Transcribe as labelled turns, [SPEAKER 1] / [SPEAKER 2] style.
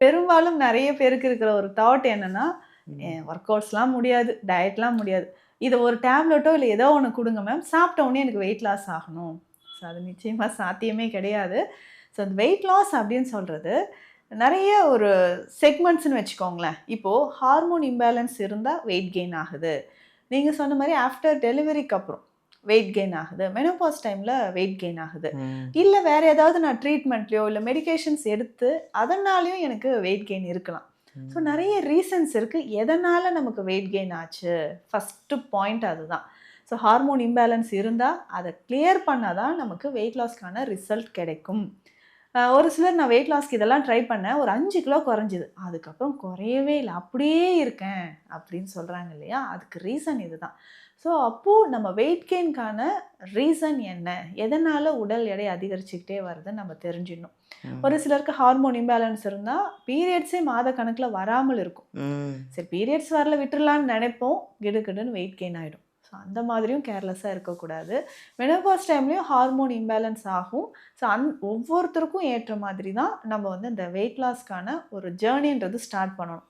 [SPEAKER 1] பெரும்பாலும் நெறைய பேருக்கு இருக்கிற ஒரு தாட் என்னன்னா,
[SPEAKER 2] ம்.
[SPEAKER 1] ஒர்க் அவுட்ஸ்லாம் முடியாது, டயட்லாம் முடியாது. இத ஒரு டேப்லெட்டோ இல்ல ஏதோ ஒண்ணு குடுங்க மேம். சாப்பிட்ட உடனே எனக்கு வெயிட் லாஸ் ஆகணும். ஸோ அது நிச்சயமா சாத்தியமே கிடையாது. ஸோ அந்த வெயிட் லாஸ் அப்படின்னு சொல்றது, நெறைய ஒரு செக்மெண்ட்ஸ்ன்னு வச்சுக்கோங்களேன். இப்போ ஹார்மோன் இம்பேலன்ஸ் இருந்தா வெயிட் கெயின் ஆகுது. நீங்க சொன்ன மாரி ஆஃப்டர் டெலிவரிக்கு அப்புறம் வெயிட் கெயின் ஆகுது. மெனோபாஸ் டைம்ல வெயிட் கெயின் ஆகுது.
[SPEAKER 2] ம்.
[SPEAKER 1] இல்ல வேற ஏதாவது நான் ட்ரீட்மெண்ட்லயோ, இல்ல மெடிகேஷன்ஸ் எடுத்து அதனாலயும் எனக்கு வெயிட் கெயின் இருக்கலாம். ஸோ
[SPEAKER 2] ம்.
[SPEAKER 1] நெறைய ரீசன்ஸ் இருக்கு. எதனால நமக்கு வெயிட் கெயின் ஆச்சு? ஃபர்ஸ்ட்டு பாயிண்ட் அதுதான். ஸோ ஹார்மோன் இம்பேலன்ஸ் இருந்தா, அத கிளியர் பண்ணா தான் நமக்கு வெயிட் லாஸ்க்கான ரிசல்ட் கிடைக்கும். ஒரு சிலர் நான் வெயிட் லாஸ்க்கு இதெல்லாம் ட்ரை பண்ணேன். ஒரு 5 கிலோ குறைஞ்சது. அதுக்கப்புறம் குறையவே இல்ல. அப்படியே இருக்கேன் அப்படின்னு சொல்றாங்க இல்லையா? அதுக்கு ரீசன் இதுதான். ஸோ அப்போ நம்ம வெயிட் கெயின்க்கான ரீசன் என்ன? எதனால உடல் எடை அதிகரிச்சுக்கிட்டே வருதுன்னு நம்ம தெரிஞ்சிடணும். ஒரு
[SPEAKER 2] ம்.
[SPEAKER 1] சிலருக்கு ஹார்மோன் இம்பேலன்ஸ் இருந்தா, பீரியட்ஸே மாத கணக்குல வராமல் இருக்கும்.
[SPEAKER 2] ம்.
[SPEAKER 1] சரி பீரியட்ஸ் வரல விட்டுறலான்னு நெனைப்போம். கிடுகிடுன்னு வெயிட் கெயின் ஆயிடும். ஸோ அந்த மாதிரியும் கேர்லெஸ்ஸா இருக்கக்கூடாது. மெனோபாஸ் டைம்லயும் ஹார்மோன் இம்பேலன்ஸ் ஆகும். ஸோ ஒவ்வொருத்தருக்கும் ஏற்ற மாதிரி தான் நம்ம வந்து இந்த வெயிட் லாஸ்க்கான ஒரு ஜர்னின்றது ஸ்டார்ட் பண்ணணும்.